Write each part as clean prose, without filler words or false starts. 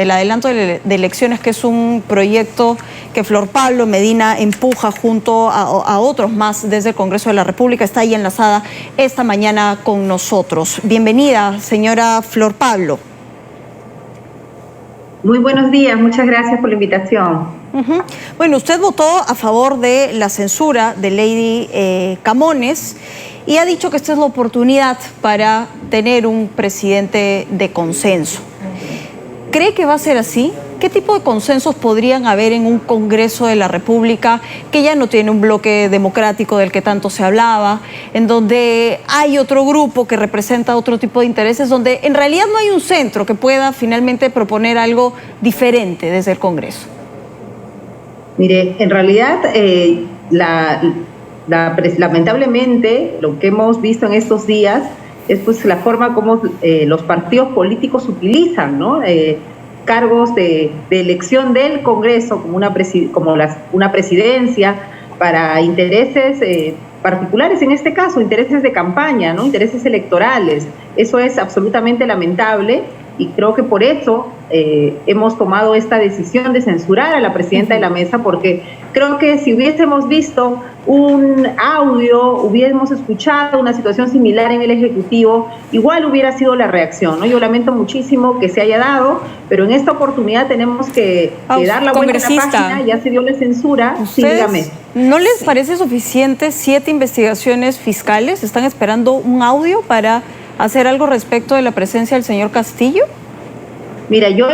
del adelanto de elecciones, que es un proyecto que Flor Pablo Medina empuja junto a otros más desde el Congreso de la República. Está ahí enlazada esta mañana con nosotros. Bienvenida, señora Flor Pablo. Muy buenos días, muchas gracias por la invitación. Bueno, usted votó a favor de la censura de Lady Camones y ha dicho que esta es la oportunidad para tener un presidente de consenso. ¿Cree que va a ser así? ¿Qué tipo de consensos podrían haber en un Congreso de la República que ya no tiene un bloque democrático del que tanto se hablaba, en donde hay otro grupo que representa otro tipo de intereses, donde en realidad no hay un centro que pueda finalmente proponer algo diferente desde el Congreso? Mire, en realidad, lamentablemente, lo que hemos visto en estos días es pues la forma como los partidos políticos utilizan, ¿no? Cargos de elección del Congreso como una presidencia para intereses particulares, en este caso, intereses de campaña, ¿no? Intereses electorales. Eso es absolutamente lamentable y creo que por eso hemos tomado esta decisión de censurar a la presidenta de la mesa, porque creo que si hubiésemos visto un audio, hubiésemos escuchado una situación similar en el Ejecutivo, igual hubiera sido la reacción, ¿no? Yo lamento muchísimo que se haya dado, pero en esta oportunidad tenemos que dar la vuelta a la página. Ya se dio la censura. Sí, dígame. ¿No les parece suficiente 7 investigaciones fiscales? ¿Están esperando un audio para hacer algo respecto de la presencia del señor Castillo? Mira, yo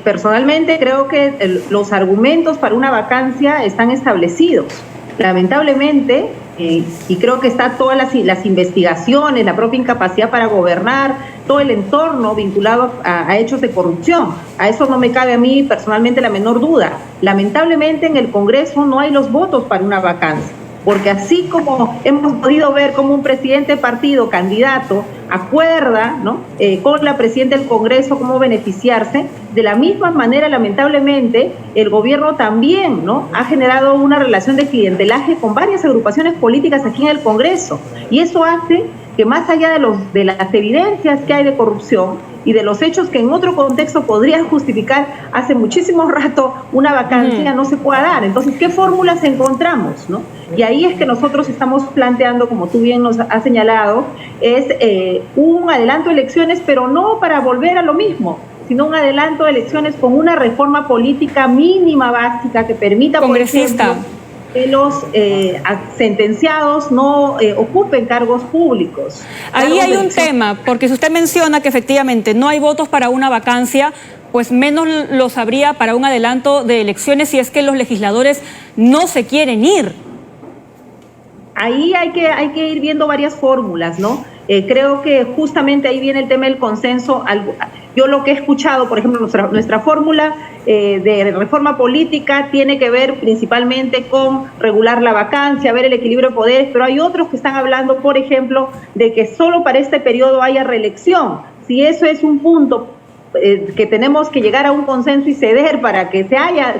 personalmente creo que los argumentos para una vacancia están establecidos. Lamentablemente, y creo que está todas las investigaciones, la propia incapacidad para gobernar, todo el entorno vinculado a hechos de corrupción. A eso no me cabe a mí personalmente la menor duda. Lamentablemente en el Congreso no hay los votos para una vacancia, porque así como hemos podido ver cómo un presidente de partido, candidato, acuerda, ¿no? Con la presidenta del Congreso cómo beneficiarse, de la misma manera, lamentablemente, el gobierno también, ¿no? Ha generado una relación de clientelaje con varias agrupaciones políticas aquí en el Congreso, y eso hace que más allá de las evidencias que hay de corrupción y de los hechos que en otro contexto podrían justificar hace muchísimo rato una vacancia, no se pueda dar. Entonces, ¿qué fórmulas encontramos, no? Y ahí es que nosotros estamos planteando, como tú bien nos has señalado, es un adelanto de elecciones, pero no para volver a lo mismo, sino un adelanto de elecciones con una reforma política mínima básica que permita, por ejemplo, que los sentenciados no ocupen cargos públicos. Ahí hay un tema, porque si usted menciona que efectivamente no hay votos para una vacancia, pues menos los habría para un adelanto de elecciones si es que los legisladores no se quieren ir. Ahí hay que ir viendo varias fórmulas, ¿no? Creo que justamente ahí viene el tema del consenso. Yo lo que he escuchado, por ejemplo, nuestra fórmula de reforma política tiene que ver principalmente con regular la vacancia, ver el equilibrio de poderes, pero hay otros que están hablando, por ejemplo, de que solo para este periodo haya reelección. Si eso es un punto que tenemos que llegar a un consenso y ceder para que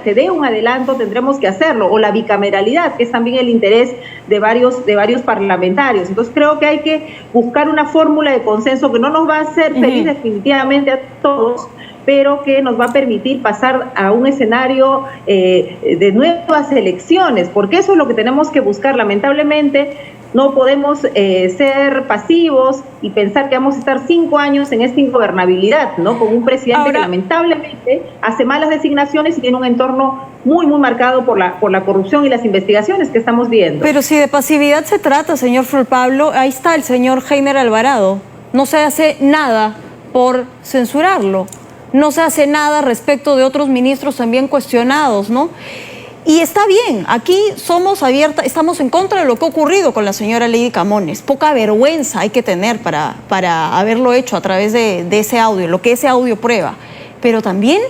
se dé un adelanto, tendremos que hacerlo, o la bicameralidad, que es también el interés de varios parlamentarios. Entonces creo que hay que buscar una fórmula de consenso que no nos va a hacer feliz definitivamente a todos, pero que nos va a permitir pasar a un escenario de nuevas elecciones, porque eso es lo que tenemos que buscar. Lamentablemente no podemos ser pasivos y pensar que vamos a estar 5 años en esta ingobernabilidad, ¿no? Con un presidente que lamentablemente hace malas designaciones y tiene un entorno muy marcado por la corrupción y las investigaciones que estamos viendo. Pero si de pasividad se trata, señor Flor Pablo, ahí está el señor Heiner Alvarado. No se hace nada por censurarlo. No se hace nada respecto de otros ministros también cuestionados, ¿no? Y está bien, aquí somos abiertas, estamos en contra de lo que ha ocurrido con la señora Lady Camones. Poca vergüenza hay que tener para haberlo hecho a través de ese audio, lo que ese audio prueba. Pero también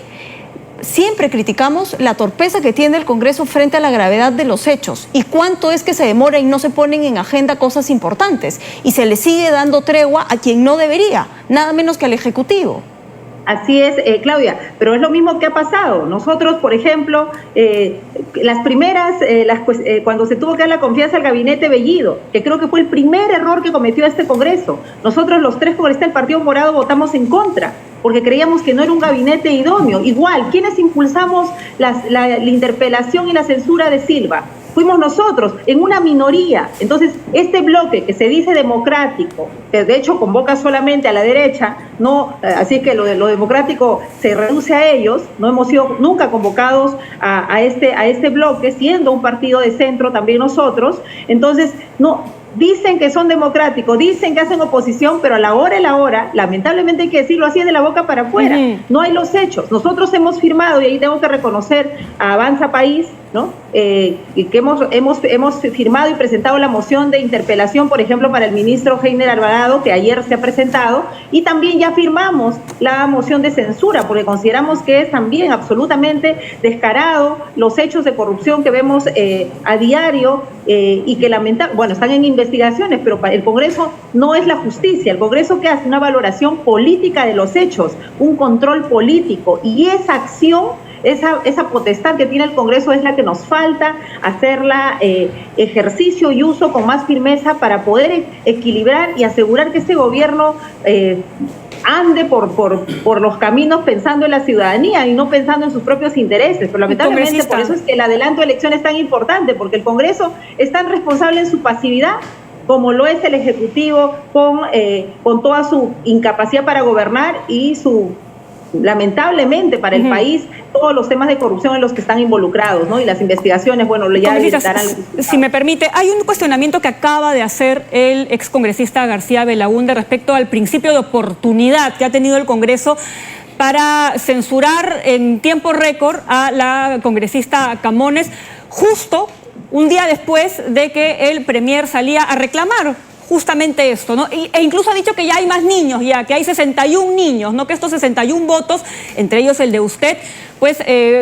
siempre criticamos la torpeza que tiene el Congreso frente a la gravedad de los hechos y cuánto es que se demora y no se ponen en agenda cosas importantes. Y se le sigue dando tregua a quien no debería, nada menos que al Ejecutivo. Así es, Claudia, pero es lo mismo que ha pasado. Nosotros, por ejemplo, las primeras, cuando se tuvo que dar la confianza al gabinete Bellido, que creo que fue el primer error que cometió este Congreso, nosotros los 3 congresistas del Partido Morado votamos en contra, porque creíamos que no era un gabinete idóneo. Igual, ¿quiénes impulsamos la interpelación y la censura de Silva? Fuimos nosotros, en una minoría. Entonces, este bloque que se dice democrático, que de hecho convoca solamente a la derecha, así que lo democrático se reduce a ellos, no hemos sido nunca convocados a este bloque, siendo un partido de centro también nosotros. Entonces, dicen que son democráticos, dicen que hacen oposición, pero a la hora, lamentablemente hay que decirlo así, de la boca para afuera. No hay los hechos. Nosotros hemos firmado, y ahí tengo que reconocer a Avanza País, ¿no? Que hemos firmado y presentado la moción de interpelación, por ejemplo, para el ministro Heiner Alvarado, que ayer se ha presentado, y también ya firmamos la moción de censura, porque consideramos que es también absolutamente descarado los hechos de corrupción que vemos a diario y que lamentablemente, están en investigaciones, pero el Congreso no es la justicia. El Congreso que hace una valoración política de los hechos, un control político, y esa acción, esa potestad que tiene el Congreso es la que nos falta hacerla ejercicio y uso con más firmeza para poder equilibrar y asegurar que este gobierno ande por los caminos pensando en la ciudadanía y no pensando en sus propios intereses. Pero lamentablemente por eso es que el adelanto de elecciones es tan importante, porque el Congreso es tan responsable en su pasividad como lo es el Ejecutivo con toda su incapacidad para gobernar y lamentablemente para el país, todos los temas de corrupción en los que están involucrados, ¿no? Y las investigaciones, si me permite, hay un cuestionamiento que acaba de hacer el excongresista García Belaúnde respecto al principio de oportunidad que ha tenido el Congreso para censurar en tiempo récord a la congresista Camones, justo un día después de que el premier salía a reclamar justamente esto, ¿no? E incluso ha dicho que ya hay más niños, que hay 61 niños, ¿no? Que estos 61 votos, entre ellos el de usted, pues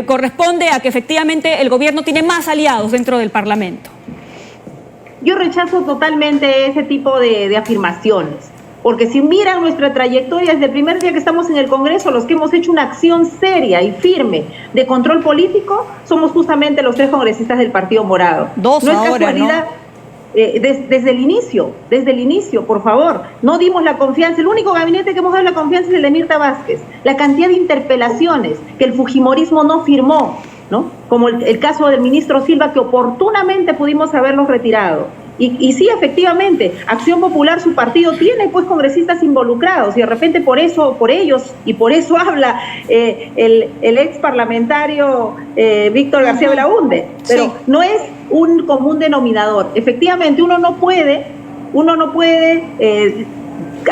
corresponde a que efectivamente el gobierno tiene más aliados dentro del Parlamento. Yo rechazo totalmente ese tipo de afirmaciones, porque si miran nuestra trayectoria desde el primer día que estamos en el Congreso, los que hemos hecho una acción seria y firme de control político, somos justamente los 3 congresistas del Partido Morado. Dos no ahora, es casualidad, ¿no? Desde el inicio, por favor, no dimos la confianza. El único gabinete que hemos dado la confianza es el de Mirta Vázquez. La cantidad de interpelaciones que el fujimorismo no firmó, ¿no? Como el caso del ministro Silva, que oportunamente pudimos haberlos retirado. Y sí, efectivamente, Acción Popular, su partido, tiene pues congresistas involucrados, y de repente por ellos habla el ex parlamentario Víctor García Belaúnde, pero no es un común denominador. Efectivamente, uno no puede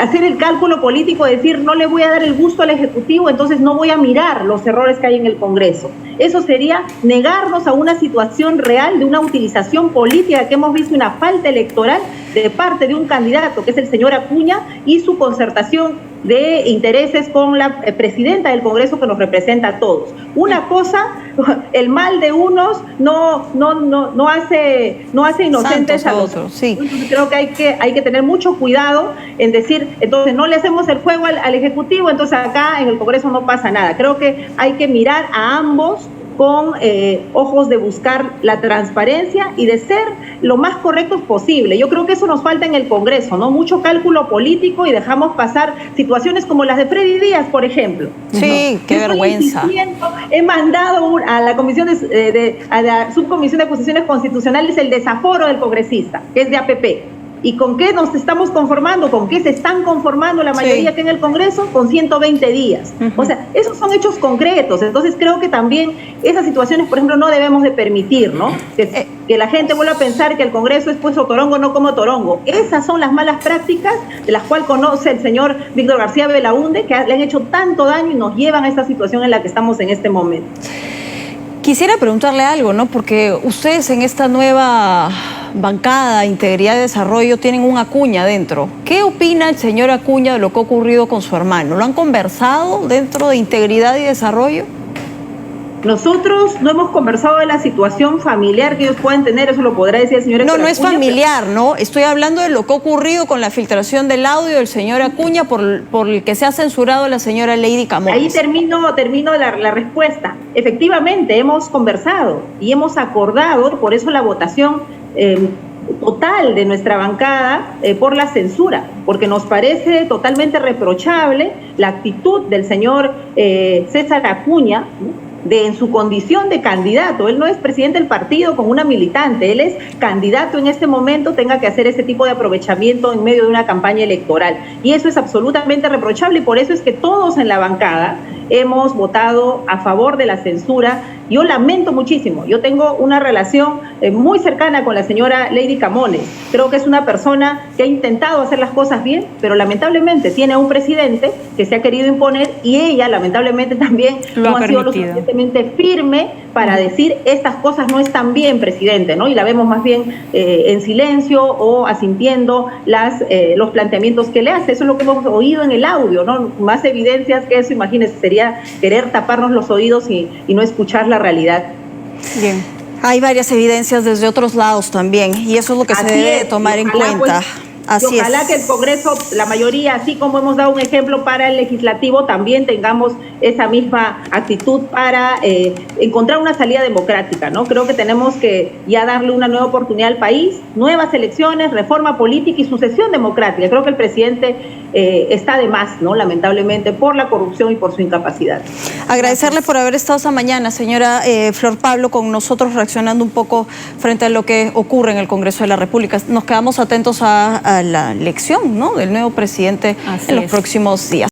hacer el cálculo político de decir no le voy a dar el gusto al Ejecutivo, entonces no voy a mirar los errores que hay en el Congreso. Eso sería negarnos a una situación real de una utilización política que hemos visto, una falta electoral de parte de un candidato, que es el señor Acuña, y su concertación de intereses con la presidenta del Congreso, que nos representa a todos. Una cosa, el mal de unos no hace inocentes a los otros. Sí. Entonces creo que hay que tener mucho cuidado en decir, entonces no le hacemos el juego al Ejecutivo, entonces acá en el Congreso no pasa nada. Creo que hay que mirar a ambos con ojos de buscar la transparencia y de ser lo más correctos posible. Yo creo que eso nos falta en el Congreso, ¿no? Mucho cálculo político, y dejamos pasar situaciones como las de Freddy Díaz, por ejemplo. Sí, qué vergüenza. He mandado a la comisión a la subcomisión de acusaciones constitucionales el desaforo del congresista, que es de APP. ¿Y con qué nos estamos conformando? ¿Con qué se están conformando la mayoría que en el Congreso? Con 120 días. O sea, esos son hechos concretos. Entonces creo que también esas situaciones, por ejemplo, no debemos de permitir, ¿no? Que la gente vuelva a pensar que el Congreso es pues Torongo, no como Torongo. Esas son las malas prácticas de las cuales conoce el señor Víctor García Belaúnde, que le han hecho tanto daño y nos llevan a esta situación en la que estamos en este momento. Quisiera preguntarle algo, ¿no? Porque ustedes en esta nueva bancada, Integridad y Desarrollo, tienen un Acuña dentro. ¿Qué opina el señor Acuña de lo que ha ocurrido con su hermano? ¿Lo han conversado dentro de Integridad y Desarrollo? Nosotros no hemos conversado de la situación familiar que ellos pueden tener, eso lo podrá decir el señor Héctor No, no es Acuña, familiar, ¿no? Estoy hablando de lo que ha ocurrido con la filtración del audio del señor Acuña por el que se ha censurado a la señora Lady Camones. Ahí termino la respuesta. Efectivamente, hemos conversado y hemos acordado, por eso la votación total de nuestra bancada por la censura, porque nos parece totalmente reprochable la actitud del señor César Acuña, ¿no?, en su condición de candidato. Él no es presidente del partido con una militante, él es candidato en este momento, tenga que hacer ese tipo de aprovechamiento en medio de una campaña electoral. Y eso es absolutamente reprochable, y por eso es que todos en la bancada hemos votado a favor de la censura. Yo lamento muchísimo, yo tengo una relación muy cercana con la señora Lady Camones. Creo que es una persona que ha intentado hacer las cosas bien, pero lamentablemente tiene un presidente que se ha querido imponer, y ella lamentablemente también no ha sido lo suficientemente firme para decir estas cosas no están bien, presidente, ¿no? Y la vemos más bien en silencio o asintiendo los planteamientos que le hace. Eso es lo que hemos oído en el audio, ¿no? Más evidencias que eso, imagínense, sería querer taparnos los oídos y no escuchar la realidad. Bien. Hay varias evidencias desde otros lados también, y eso es lo que se debe tomar en cuenta. Así ojalá que el Congreso, la mayoría, así como hemos dado un ejemplo para el Legislativo, también tengamos esa misma actitud para encontrar una salida democrática, ¿no? Creo que tenemos que ya darle una nueva oportunidad al país, nuevas elecciones, reforma política y sucesión democrática. Creo que el presidente está de más, ¿no?, lamentablemente, por la corrupción y por su incapacidad. Agradecerle por haber estado esta mañana, señora Flor Pablo, con nosotros, reaccionando un poco frente a lo que ocurre en el Congreso de la República. Nos quedamos atentos a la elección, ¿no?, del nuevo presidente en los próximos días.